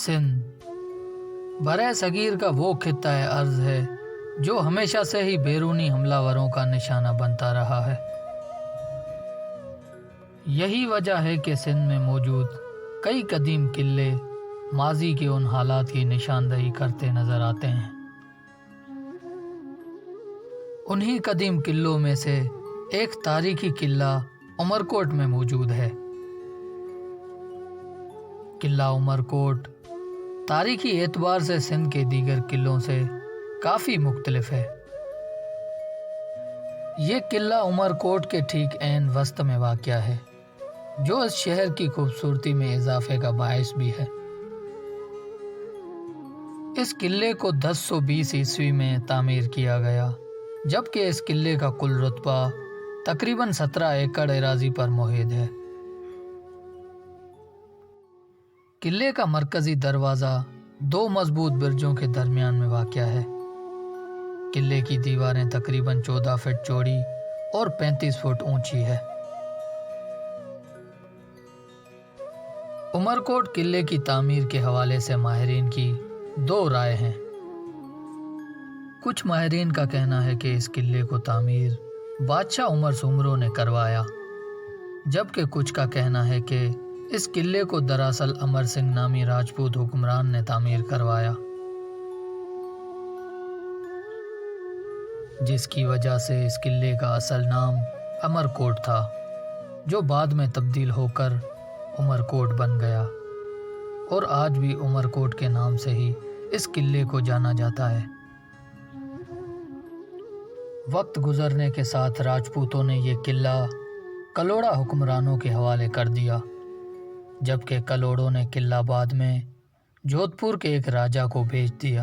सिंध बरे सगीर का वो खित्ता अर्ज है जो हमेशा से ही बैरूनी हमलावरों का निशाना बनता रहा है। यही वजह है कि सिंध में मौजूद कई कदीम किले माजी के उन हालात की निशानदही करते नजर आते हैं। उन्हीं कदीम किलों में से एक तारीखी किला उमरकोट में मौजूद है। किला उमरकोट तारीखी एतबार से सिंध के दीगर किलों से काफ़ी मुख्तलिफ है। ये किला उमरकोट के ठीक ऐन वस्त में वाक़या है, जो इस शहर की खूबसूरती में इजाफे का बायस भी है। इस किले को 1020 ईस्वी में तामीर किया गया, जबकि इस किले का कुल रुतबा तकरीबन 17 एकड़ एराजी पर मुहित है। किले का मरकजी दरवाज़ा 2 मजबूत बिरजों के दरमियान में वाक़या है। किले की दीवारें तकरीबन 14 फीट चौड़ी और 35 फुट ऊंची है। उमरकोट किले की तामीर के हवाले से माहिरीन की 2 राय हैं। कुछ माहिरीन का कहना है कि इस किले को तामीर बादशाह उमर सुमरो ने करवाया, जबकि कुछ का कहना है कि इस किले को दरअसल अमर सिंह नामी राजपूत हुक्मरान ने तामीर करवाया, जिसकी वजह से इस किले का असल नाम अमरकोट था, जो बाद में तब्दील होकर उमरकोट बन गया और आज भी उमरकोट के नाम से ही इस किले को जाना जाता है। वक्त गुजरने के साथ राजपूतों ने यह किला कलोड़ा हुक्मरानों के हवाले कर दिया, जबकि कलोड़ों ने किला बाद में जोधपुर के एक राजा को भेज दिया।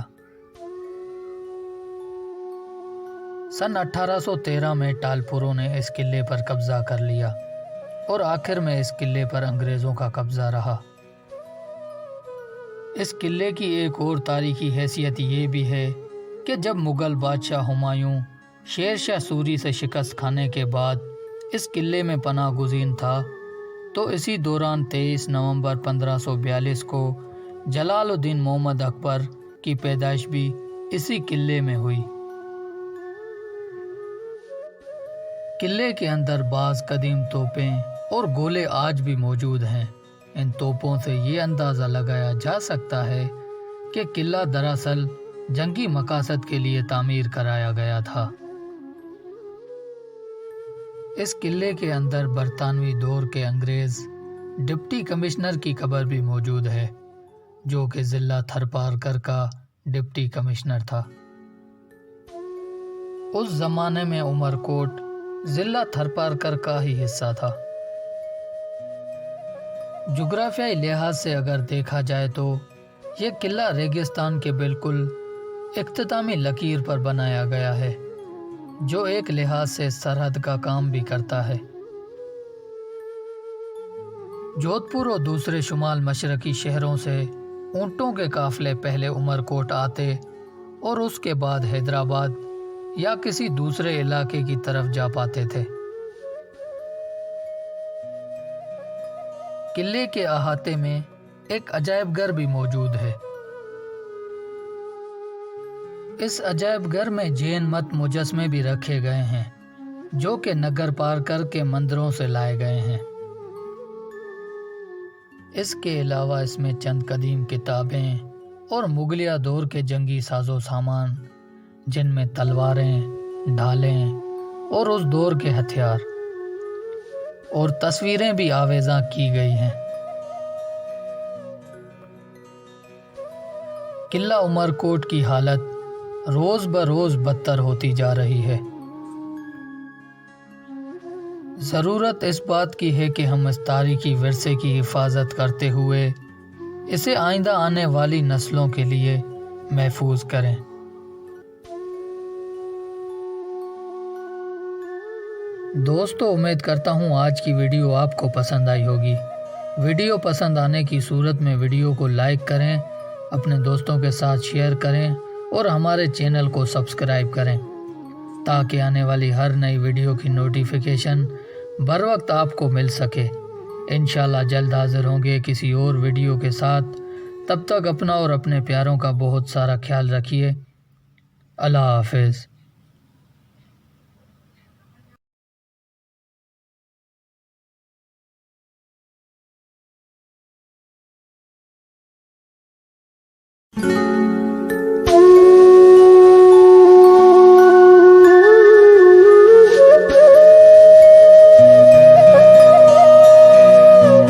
सन 1813 में टालपुरों ने इस किले पर कब्जा कर लिया और आखिर में इस किले पर अंग्रेज़ों का कब्जा रहा। इस किले की एक और तारीखी हैसियत ये भी है कि जब मुग़ल बादशाह हुमायूं शेर शाह सूरी से शिकस्त खाने के बाद इस किले में पनाह गुज़ीन था, तो इसी दौरान 23 नवंबर 1542 को जलालुद्दीन मोहम्मद अकबर की पैदाइश भी इसी किले में हुई। किले के अंदर बाज़ कदीम तोपें और गोले आज भी मौजूद हैं। इन तोपों से ये अंदाज़ा लगाया जा सकता है कि किला दरअसल जंगी मकासद के लिए तामीर कराया गया था। इस किले के अंदर बरतानवी दौर के अंग्रेज़ डिप्टी कमिश्नर की कब्र भी मौजूद है, जो कि ज़िला थरपारकर का डिप्टी कमिश्नर था। उस ज़माने में उमरकोट ज़िला थरपारकर का ही हिस्सा था। जुग्राफियाई लिहाज से अगर देखा जाए तो यह किला रेगिस्तान के बिल्कुल इख्तितामी लकीर पर बनाया गया है, जो एक लिहाज से सरहद का काम भी करता है। जोधपुर और दूसरे शुमाल मशरकी शहरों से ऊँटों के काफिले पहले उमरकोट आते और उसके बाद हैदराबाद या किसी दूसरे इलाके की तरफ जा पाते थे। किले के अहाते में एक अजायबघर भी मौजूद है। इस अजायबघर में जैन मत मुजस्मे भी रखे गए हैं, जो कि नगर पारकर के मंदिरों से लाए गए हैं। इसके अलावा इसमें चंद कदीम किताबें और मुगलिया दौर के जंगी साजो सामान, जिनमें तलवारें, ढालें और उस दौर के हथियार और तस्वीरें भी आवेज़ा की गई हैं। किला उमरकोट की हालत रोज़ बरोज़ बदतर होती जा रही है। ज़रूरत इस बात की है कि हम इस तारीखी विरसे की हिफाजत करते हुए इसे आइंदा आने वाली नस्लों के लिए महफूज करें। दोस्तों, उम्मीद करता हूँ आज की वीडियो आपको पसंद आई होगी। वीडियो पसंद आने की सूरत में वीडियो को लाइक करें, अपने दोस्तों के साथ शेयर करें और हमारे चैनल को सब्सक्राइब करें, ताकि आने वाली हर नई वीडियो की नोटिफिकेशन बर वक्त आपको मिल सके। इंशाल्लाह जल्द हाजिर होंगे किसी और वीडियो के साथ। تب تک اپنا اور اپنے پیاروں کا بہت سارا خیال رکھیے۔ اللہ حافظ۔